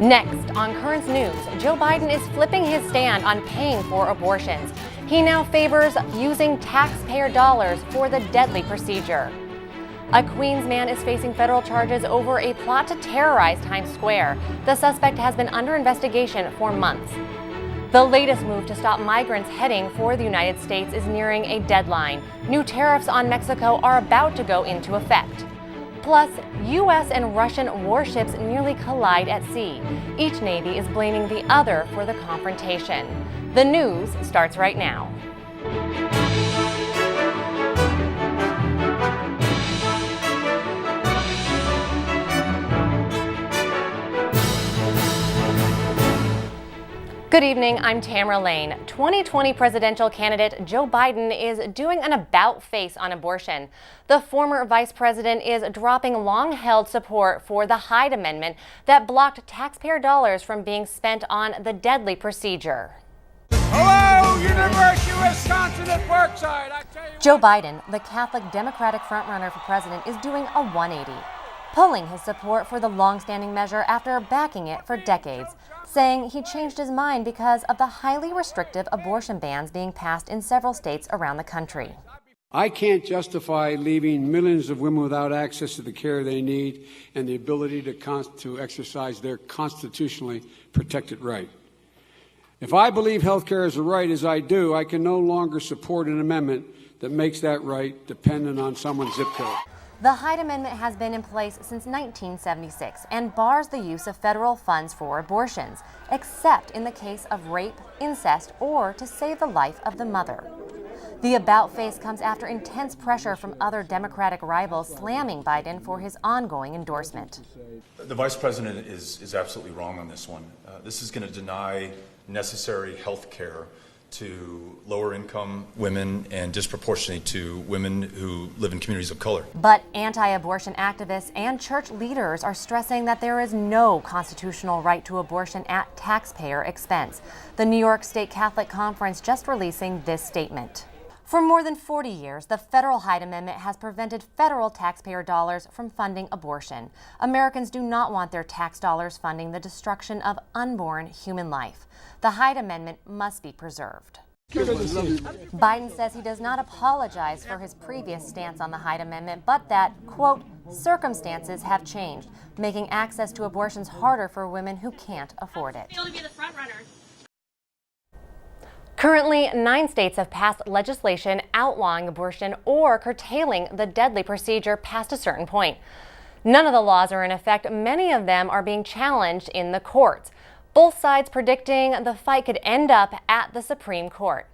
Next, on Currents News, Joe Biden is flipping his stand on paying for abortions. He now favors using taxpayer dollars for the deadly procedure. A Queens man is facing federal charges over a plot to terrorize Times Square. The suspect has been under investigation for months. The latest move to stop migrants heading for the United States is nearing a deadline. New tariffs on Mexico are about to go into effect. Plus, U.S. and Russian warships nearly collide at sea. Each navy is blaming the other for the confrontation. The news starts right now. Good evening, I'm Tamara Lane. 2020 presidential candidate Joe Biden is doing an about-face on abortion. The former vice president is dropping long-held support for the Hyde Amendment that blocked taxpayer dollars from being spent on the deadly procedure. Hello, University of Wisconsin at Parkside. Joe Biden, the Catholic Democratic frontrunner for president, is doing a 180, pulling his support for the long-standing measure after backing it for decades, saying he changed his mind because of the highly restrictive abortion bans being passed in several states around the country. I can't justify leaving millions of women without access to the care they need and the ability to exercise their constitutionally protected right. If I believe health care is a right, as I do, I can no longer support an amendment that makes that right dependent on someone's zip code. The Hyde Amendment has been in place since 1976 and bars the use of federal funds for abortions, except in the case of rape, incest, or to save the life of the mother. The about-face comes after intense pressure from other Democratic rivals slamming Biden for his ongoing endorsement. The vice president is absolutely wrong on this one. This is going to deny necessary health care to lower-income women and disproportionately to women who live in communities of color. But anti-abortion activists and church leaders are stressing that there is no constitutional right to abortion at taxpayer expense. The New York State Catholic Conference just releasing this statement. For more than 40 years, the federal Hyde Amendment has prevented federal taxpayer dollars from funding abortion. Americans do not want their tax dollars funding the destruction of unborn human life. The Hyde Amendment must be preserved. Biden says he does not apologize for his previous stance on the Hyde Amendment, but that, quote, circumstances have changed, making access to abortions harder for women who can't afford it. Currently, 9 states have passed legislation outlawing abortion or curtailing the deadly procedure past a certain point. None of the laws are in effect. Many of them are being challenged in the courts. Both sides predicting the fight could end up at the Supreme Court.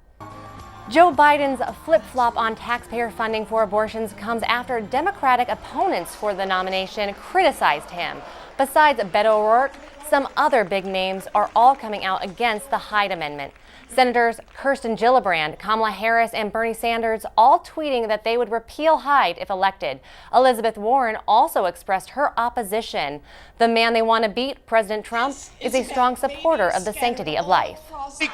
Joe Biden's flip-flop on taxpayer funding for abortions comes after Democratic opponents for the nomination criticized him. Besides Beto O'Rourke, some other big names are all coming out against the Hyde Amendment. Senators Kirsten Gillibrand, Kamala Harris, and Bernie Sanders all tweeting that they would repeal Hyde if elected. Elizabeth Warren also expressed her opposition. The man they want to beat, President Trump, is a strong supporter of the sanctity of life.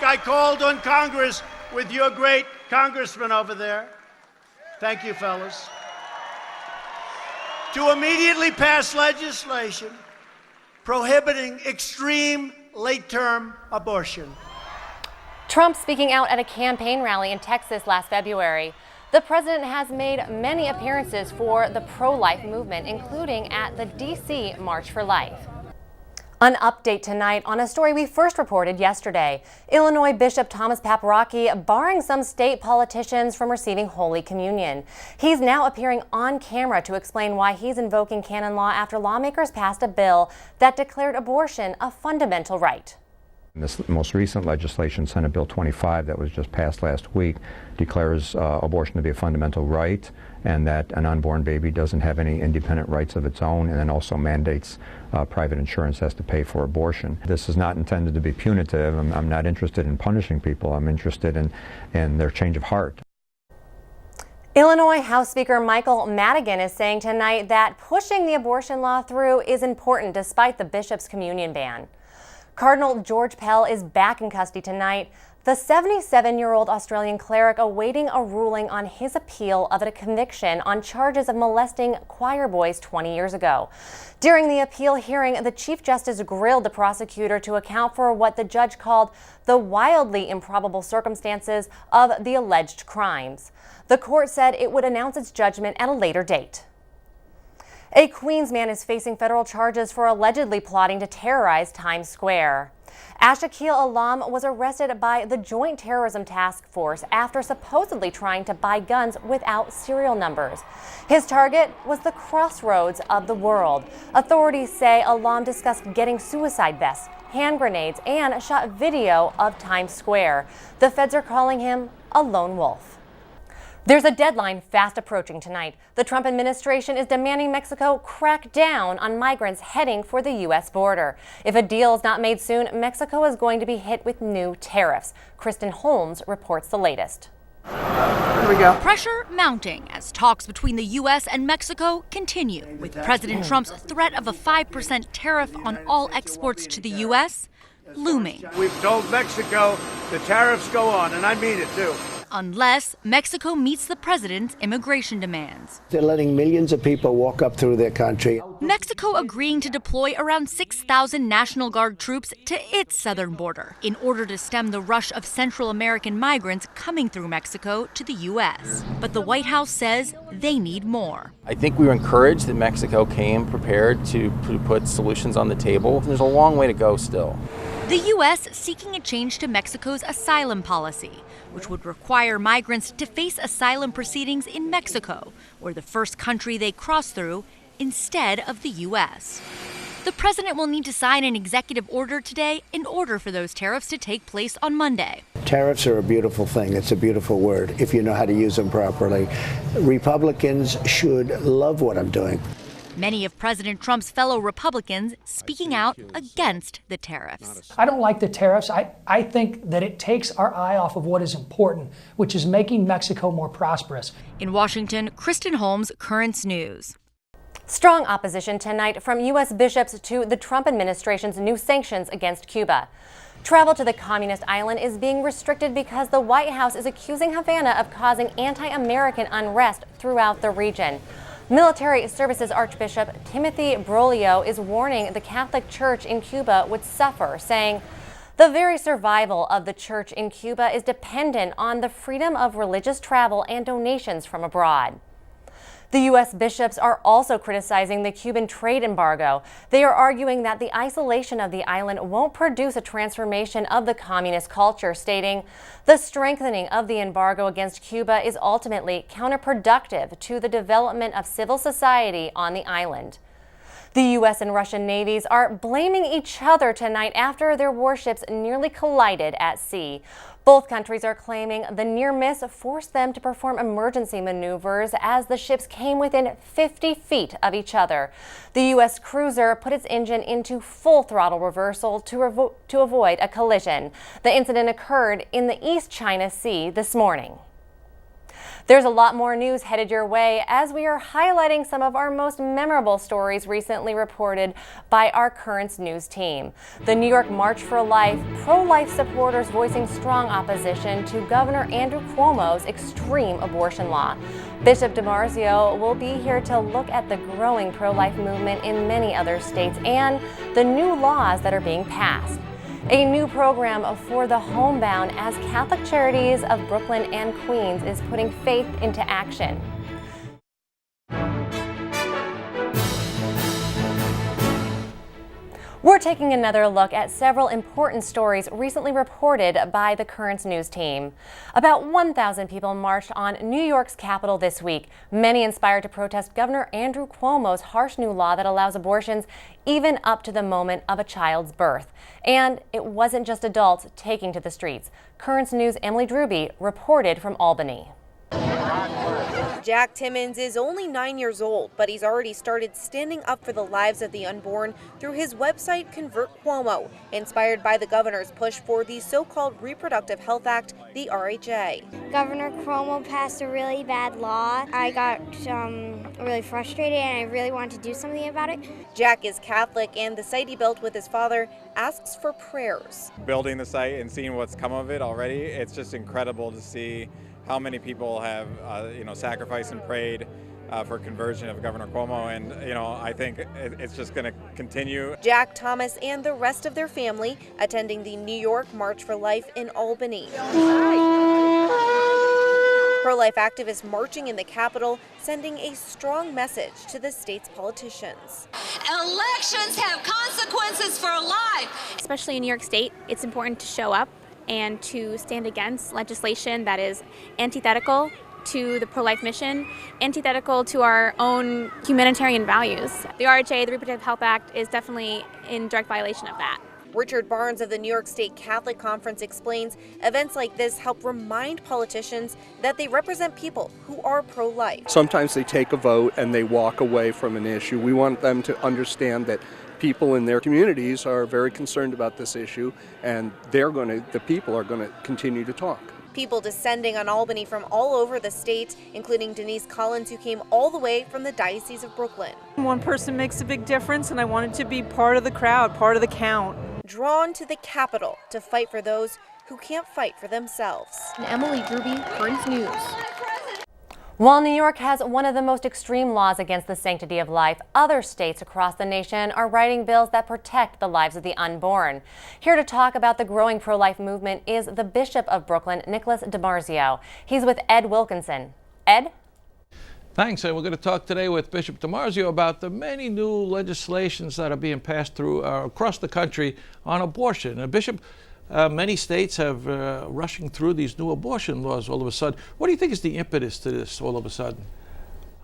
I called on Congress with your great congressman over there. Thank you, fellas. To immediately pass legislation prohibiting extreme late-term abortion. Trump speaking out at a campaign rally in Texas last February. The president has made many appearances for the pro-life movement, including at the D.C. March for Life. An update tonight on a story we first reported yesterday. Illinois Bishop Thomas Paparocki barring some state politicians from receiving Holy Communion. He's now appearing on camera to explain why he's invoking canon law after lawmakers passed a bill that declared abortion a fundamental right. This most recent legislation, Senate Bill 25, that was just passed last week, declares abortion to be a fundamental right and that an unborn baby doesn't have any independent rights of its own, and then also mandates private insurance has to pay for abortion. This is not intended to be punitive. I'm not interested in punishing people. I'm interested in their change of heart. Illinois House Speaker Michael Madigan is saying tonight that pushing the abortion law through is important despite the bishop's communion ban. Cardinal George Pell is back in custody tonight. The 77-year-old Australian cleric awaiting a ruling on his appeal of a conviction on charges of molesting choir boys 20 years ago. During the appeal hearing, the Chief Justice grilled the prosecutor to account for what the judge called the wildly improbable circumstances of the alleged crimes. The court said it would announce its judgment at a later date. A Queens man is facing federal charges for allegedly plotting to terrorize Times Square. Ashakil Alam was arrested by the Joint Terrorism Task Force after supposedly trying to buy guns without serial numbers. His target was the crossroads of the world. Authorities say Alam discussed getting suicide vests, hand grenades, and shot video of Times Square. The feds are calling him a lone wolf. There's a deadline fast approaching tonight. The Trump administration is demanding Mexico crack down on migrants heading for the U.S. border. If a deal is not made soon, Mexico is going to be hit with new tariffs. Kristen Holmes reports the latest. Here we go. Pressure mounting as talks between the U.S. and Mexico continue, with President Trump's threat of a 5% tariff on all exports to the U.S. looming. We've told Mexico the tariffs go on, and I mean it too. Unless Mexico meets the president's immigration demands. They're letting millions of people walk up through their country. Mexico agreeing to deploy around 6,000 National Guard troops to its southern border in order to stem the rush of Central American migrants coming through Mexico to the U.S. But the White House says they need more. I think we were encouraged that Mexico came prepared to put solutions on the table. There's a long way to go still. The U.S. seeking a change to Mexico's asylum policy, which would require migrants to face asylum proceedings in Mexico, or the first country they cross through, instead of the U.S. The president will need to sign an executive order today in order for those tariffs to take place on Monday. Tariffs are a beautiful thing. It's a beautiful word if you know how to use them properly. Republicans should love what I'm doing. Many of President Trump's fellow Republicans speaking out against the tariffs. I don't like the tariffs. I think that it takes our eye off of what is important, which is making Mexico more prosperous. In Washington, Kristen Holmes, Currents News. Strong opposition tonight from U.S. bishops to the Trump administration's new sanctions against Cuba. Travel to the communist island is being restricted because the White House is accusing Havana of causing anti-American unrest throughout the region. Military Services Archbishop Timothy Broglio is warning the Catholic Church in Cuba would suffer, saying, "The very survival of the church in Cuba is dependent on the freedom of religious travel and donations from abroad." The U.S. bishops are also criticizing the Cuban trade embargo. They are arguing that the isolation of the island won't produce a transformation of the communist culture, stating, "The strengthening of the embargo against Cuba is ultimately counterproductive to the development of civil society on the island." The U.S. and Russian navies are blaming each other tonight after their warships nearly collided at sea. Both countries are claiming the near miss forced them to perform emergency maneuvers as the ships came within 50 feet of each other. The U.S. cruiser put its engine into full throttle reversal to avoid a collision. The incident occurred in the East China Sea this morning. There's a lot more news headed your way as we are highlighting some of our most memorable stories recently reported by our Currents News team. The New York March for Life, pro-life supporters voicing strong opposition to Governor Andrew Cuomo's extreme abortion law. Bishop DiMarzio will be here to look at the growing pro-life movement in many other states and the new laws that are being passed. A new program for the homebound as Catholic Charities of Brooklyn and Queens is putting faith into action. We're taking another look at several important stories recently reported by the Currents News team. About 1,000 people marched on New York's Capitol this week, many inspired to protest Governor Andrew Cuomo's harsh new law that allows abortions even up to the moment of a child's birth. And it wasn't just adults taking to the streets. Currents News' Emily Druby reported from Albany. Jack Timmons is only 9 years old, but he's already started standing up for the lives of the unborn through his website Convert Cuomo, inspired by the governor's push for the so-called Reproductive Health Act, the RHA. Governor Cuomo passed a really bad law. I got really frustrated and I really wanted to do something about it. Jack is Catholic, and the site he built with his father asks for prayers. Building the site and seeing what's come of it already, it's just incredible to see how many people have sacrificed and prayed for conversion of Governor Cuomo, and I think it's just going to continue. Jack, Thomas, and the rest of their family attending the New York March for Life in Albany. Pro-life activists marching in the Capitol, sending a strong message to the state's politicians. Elections have consequences for life. Especially in New York State, it's important to show up and to stand against legislation that is antithetical to the pro-life mission, antithetical to our own humanitarian values. The RHA, the Reproductive Health Act, is definitely in direct violation of that. Richard Barnes of the New York State Catholic Conference explains events like this help remind politicians that they represent people who are pro-life. Sometimes they take a vote and they walk away from an issue. We want them to understand that people in their communities are very concerned about this issue, and the people are going to continue to talk. People descending on Albany from all over the state, including Denise Collins, who came all the way from the Diocese of Brooklyn. One person makes a big difference, and I wanted to be part of the crowd, part of the count. Drawn to the Capitol to fight for those who can't fight for themselves. Emily Druby, Currents News. While New York has one of the most extreme laws against the sanctity of life, other states across the nation are writing bills that protect the lives of the unborn. Here to talk about the growing pro-life movement is the Bishop of Brooklyn, Bishop DiMarzio. He's with Ed Wilkinson. Ed? Thanks, and we're going to talk today with Bishop DiMarzio about the many new legislations that are being passed through across the country on abortion. Bishop, many states have rushing through these new abortion laws all of a sudden. What do you think is the impetus to this all of a sudden?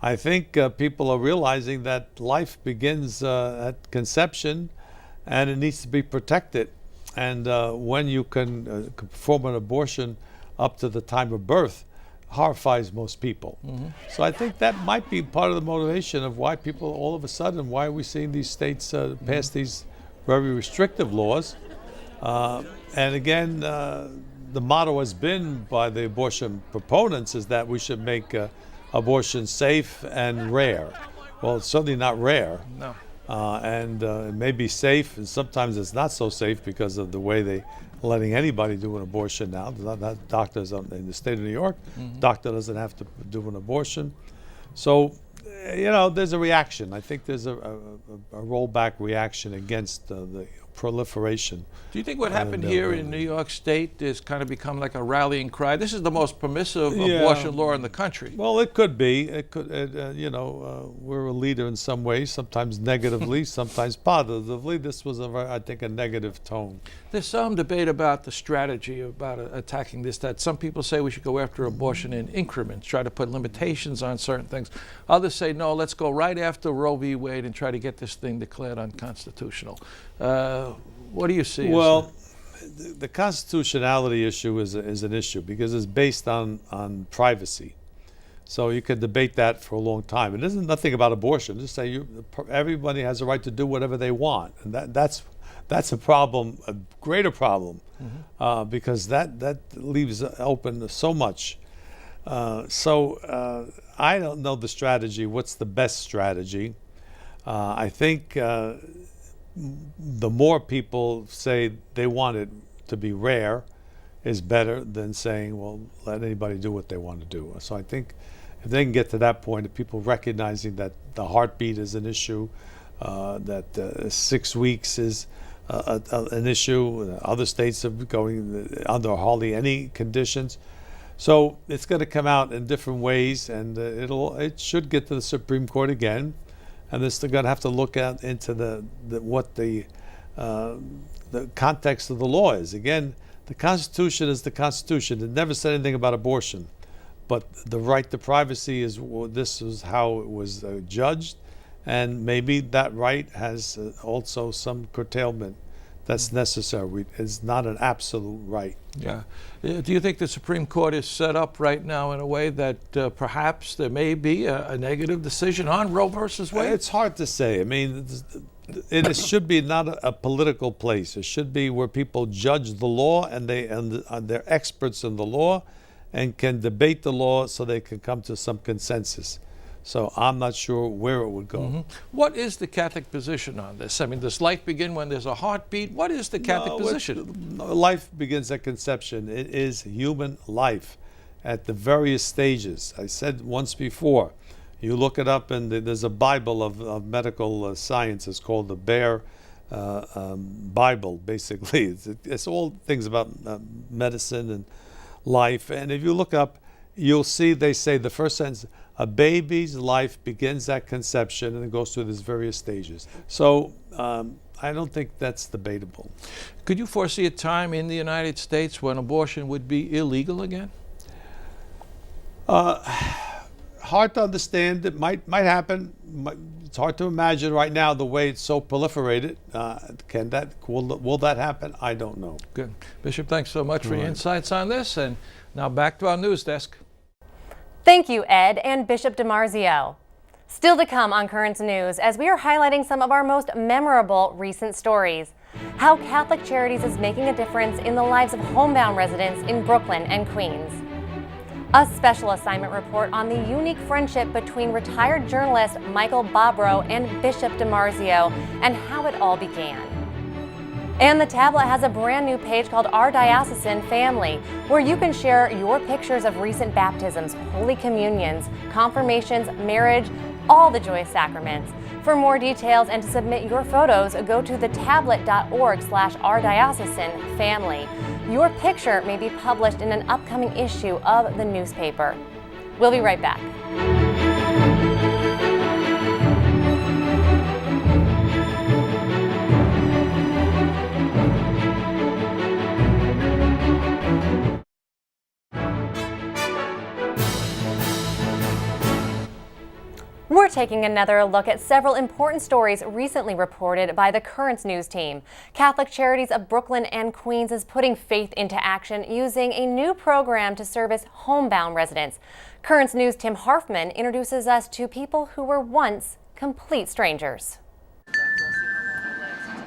I think people are realizing that life begins at conception and it needs to be protected. And when you can perform an abortion up to the time of birth, horrifies most people. So I think that might be part of the motivation of why people all of a sudden, why are we seeing these states pass these very restrictive laws. And again, the motto has been by the abortion proponents is that we should make abortion safe and rare. Well, it's certainly not rare. No. And it may be safe, and sometimes it's not so safe because of the way they letting anybody do an abortion now. Not doctors in the state of New York. Doctor doesn't have to do an abortion. So, there's a reaction. I think there's a rollback reaction against the proliferation. Do you think what happened here in New York State is kind of become like a rallying cry? This is the most permissive abortion law in the country. Well, it could be. It could. We're a leader in some ways, sometimes negatively, sometimes positively. This was, I think, a negative tone. There's some debate about the strategy about attacking this, that some people say we should go after abortion in increments, try to put limitations on certain things. Others say, no, let's go right after Roe v. Wade and try to get this thing declared unconstitutional. What do you see? Well, the constitutionality issue is an issue because it's based on privacy. So you could debate that for a long time. It isn't nothing about abortion. Just say everybody has a right to do whatever they want, and that's a problem, a greater problem, because that leaves open so much. So I don't know the strategy. What's the best strategy? I think the more people say they want it to be rare is better than saying, well, let anybody do what they want to do. So I think if they can get to that point of people recognizing that the heartbeat is an issue, that 6 weeks is an issue, other states are going under hardly any conditions. So it's going to come out in different ways, and it should get to the Supreme Court again. And they're going to have to look into what the context of the law is. Again, the Constitution is the Constitution. It never said anything about abortion, but the right to privacy this is how it was judged, and maybe that right has also some curtailment that's necessary. It's not an absolute right. Yeah. Do you think the Supreme Court is set up right now in a way that perhaps there may be a negative decision on Roe versus Wade? It's hard to say. I mean, it should be not a political place. It should be where people judge the law and they're experts in the law and can debate the law so they can come to some consensus. So I'm not sure where it would go. Mm-hmm. What is the Catholic position on this? I mean, does life begin when there's a heartbeat? What is the Catholic position? Life begins at conception. It is human life at the various stages. I said once before, you look it up and there's a Bible of medical science. It's called the Bear Bible, basically. It's all things about medicine and life. And if you look up, you'll see they say the first sentence, a baby's life begins at conception and it goes through these various stages. So I don't think that's debatable. Could you foresee a time in the United States when abortion would be illegal again? Hard to understand. It might happen. It's hard to imagine right now the way it's so proliferated. Will that happen? I don't know. Good. Bishop, thanks so much for your insights on this. And now back to our news desk. Thank you, Ed and Bishop DiMarzio. Still to come on Currents News, as we are highlighting some of our most memorable recent stories. How Catholic Charities is making a difference in the lives of homebound residents in Brooklyn and Queens. A special assignment report on the unique friendship between retired journalist Michael Bobrow and Bishop DiMarzio and how it all began. And the tablet has a brand new page called Our Diocesan Family, where you can share your pictures of recent baptisms, Holy Communions, confirmations, marriage, all the joyous sacraments. For more details and to submit your photos, go to thetablet.org/ourdiocesanfamily. Your picture may be published in an upcoming issue of the newspaper. We'll be right back. We're taking another look at several important stories recently reported by the Currents News team. Catholic Charities of Brooklyn and Queens is putting faith into action using a new program to service homebound residents. Currents News' Tim Harfman introduces us to people who were once complete strangers.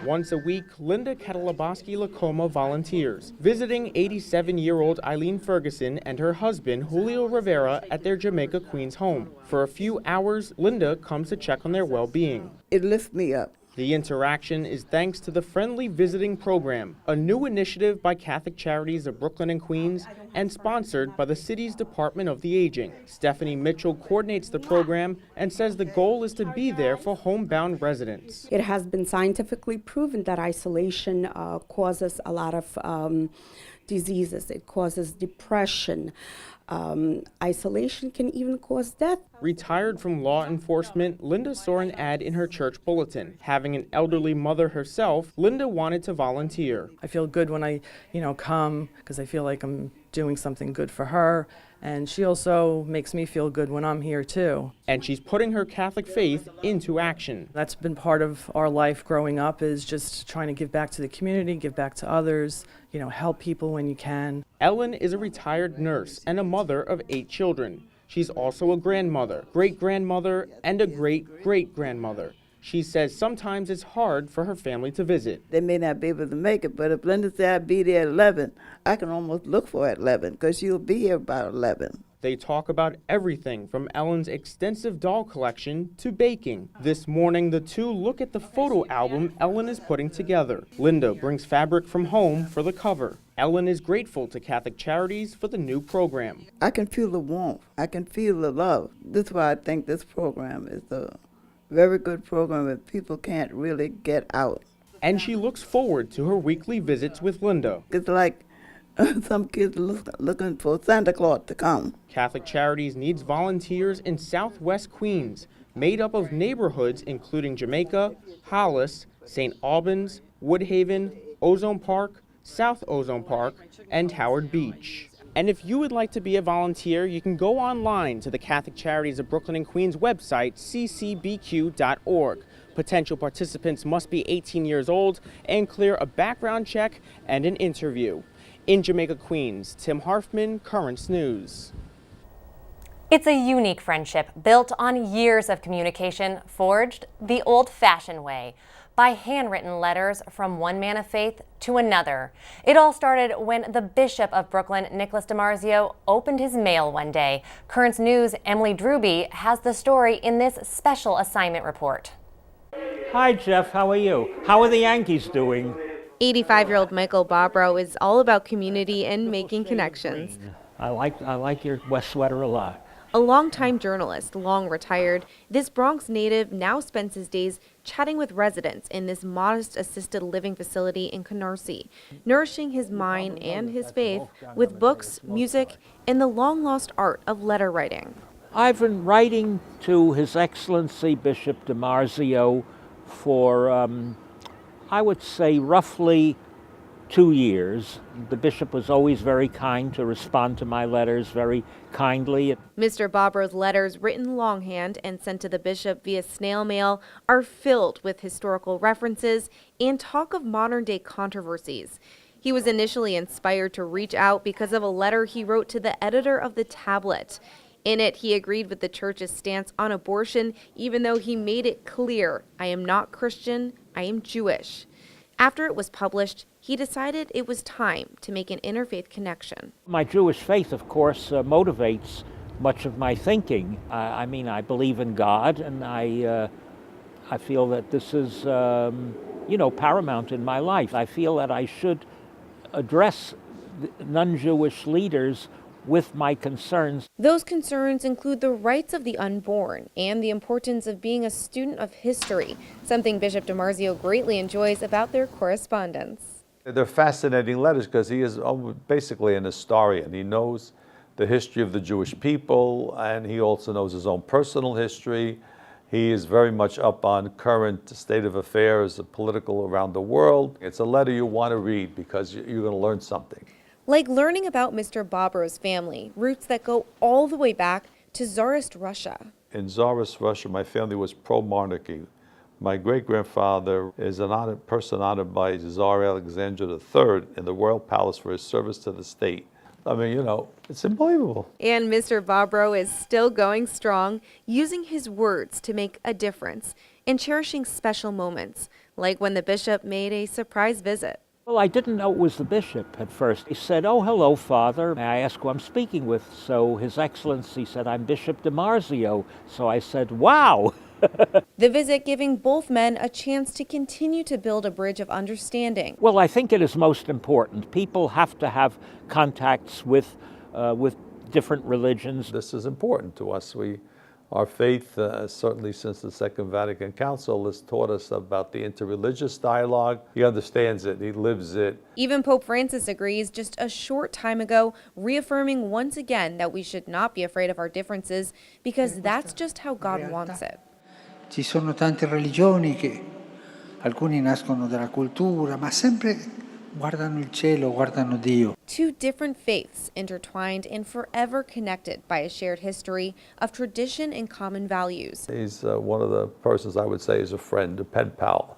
Once a week, Linda Catalabosky-Lacoma volunteers, visiting 87-year-old Eileen Ferguson and her husband, Julio Rivera, at their Jamaica, Queens home. For a few hours, Linda comes to check on their well-being. It lifts me up. The interaction is thanks to the Friendly Visiting Program, a new initiative by Catholic Charities of Brooklyn and Queens and sponsored by the city's Department of the Aging. Stephanie Mitchell coordinates the program and says the goal is to be there for homebound residents. It has been scientifically proven that isolation causes a lot of diseases. It causes depression. Isolation can even cause death. Retired from law enforcement, Linda saw an ad in her church bulletin. Having an elderly mother herself, Linda wanted to volunteer. I feel good when I, come because I feel like I'm doing something good for her. And she also makes me feel good when I'm here too. And she's putting her Catholic faith into action. That's been part of our life growing up, is just trying to give back to the community, give back to others, help people when you can. Ellen is a retired nurse and a mother of 8 children. She's also a grandmother, great-grandmother, and a great-great-grandmother. She says sometimes it's hard for her family to visit. They may not be able to make it, but if Linda said I'd be there at 11, I can almost look for her at 11 because she'll be here about 11. They talk about everything from Ellen's extensive doll collection to baking. This morning, the two look at the photo album Ellen is putting together. Linda brings fabric from home for the cover. Ellen is grateful to Catholic Charities for the new program. I can feel the warmth. I can feel the love. That's why I think this program is a very good program if people can't really get out. And she looks forward to her weekly visits with Linda. It's like some kids looking for Santa Claus to come. Catholic Charities needs volunteers in Southwest Queens, made up of neighborhoods including Jamaica, Hollis, St. Albans, Woodhaven, Ozone Park, South Ozone Park, and Howard Beach. And if you would like to be a volunteer, you can go online to the Catholic Charities of Brooklyn and Queens website, ccbq.org. Potential participants must be 18 years old and clear a background check and an interview. In Jamaica, Queens, Tim Harfman, Currents News. It's a unique friendship built on years of communication, forged the old-fashioned way, by handwritten letters from one man of faith to another. It all started when the Bishop of Brooklyn, Nicholas DiMarzio, opened his mail one day. Currents News' Emily Drewby has the story in this special assignment report. Hi, Jeff. How are you? How are the Yankees doing? 85-year-old Michael Bobrow is all about community and making connections. I like your West sweater a lot. A longtime journalist, long retired, this Bronx native now spends his days chatting with residents in this modest assisted living facility in Canarsie, nourishing his mind and his faith with books, music, and the long-lost art of letter writing. I've been writing to His Excellency Bishop DiMarzio for, I would say, roughly 2 years. The bishop was always very kind to respond to my letters, very kindly. Mr. Bobrow's letters, written longhand and sent to the bishop via snail mail, are filled with historical references and talk of modern-day controversies. He was initially inspired to reach out because of a letter he wrote to the editor of the Tablet. In it, he agreed with the church's stance on abortion, even though he made it clear, "I am not Christian, I am Jewish." After it was published, he decided it was time to make an interfaith connection. My Jewish faith, of course, motivates much of my thinking. I mean, I believe in God, and I feel that this is, paramount in my life. I feel that I should address non-Jewish leaders with my concerns. Those concerns include the rights of the unborn and the importance of being a student of history, something Bishop DiMarzio greatly enjoys about their correspondence. They're fascinating letters because he is basically an historian. He knows the history of the Jewish people, and he also knows his own personal history. He is very much up on current state of affairs, political around the world. It's a letter you want to read because you're going to learn something. Like learning about Mr. Bobrow's family, roots that go all the way back to Tsarist Russia. In Tsarist Russia, my family was pro-monarchy. My great-grandfather is a person honored by Tsar Alexander III in the royal palace for his service to the state. I mean, it's unbelievable. And Mr. Bobrow is still going strong, using his words to make a difference and cherishing special moments, like when the bishop made a surprise visit. Well, I didn't know it was the bishop at first. He said, "Oh, hello, Father. May I ask who I'm speaking with?" So His Excellency said, "I'm Bishop DiMarzio." So I said, "Wow." The visit giving both men a chance to continue to build a bridge of understanding. Well, I think it is most important. People have to have contacts with different religions. This is important to us. Our faith, certainly since the Second Vatican Council, has taught us about the interreligious dialogue. He understands it. He lives it. Even Pope Francis agrees just a short time ago, reaffirming once again that we should not be afraid of our differences because that's just how God wants it. Ci sono tante religioni che alcuni nascono dalla cultura, ma sempre guardano il cielo, guardano Dio. Two different faiths intertwined and forever connected by a shared history of tradition and common values. He's one of the persons I would say is a friend, a pen pal.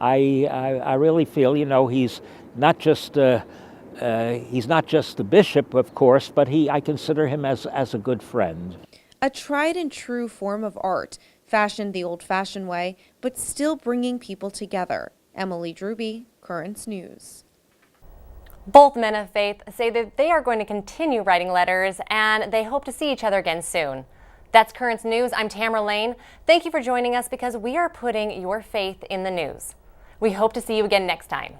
I really feel, he's not just the bishop, of course, but I consider him as a good friend. A tried and true form of art, fashioned the old-fashioned way, but still bringing people together. Emily Drewby, Currents News. Both men of faith say that they are going to continue writing letters and they hope to see each other again soon. That's Currents News. I'm Tamara Lane. Thank you for joining us because we are putting your faith in the news. We hope to see you again next time.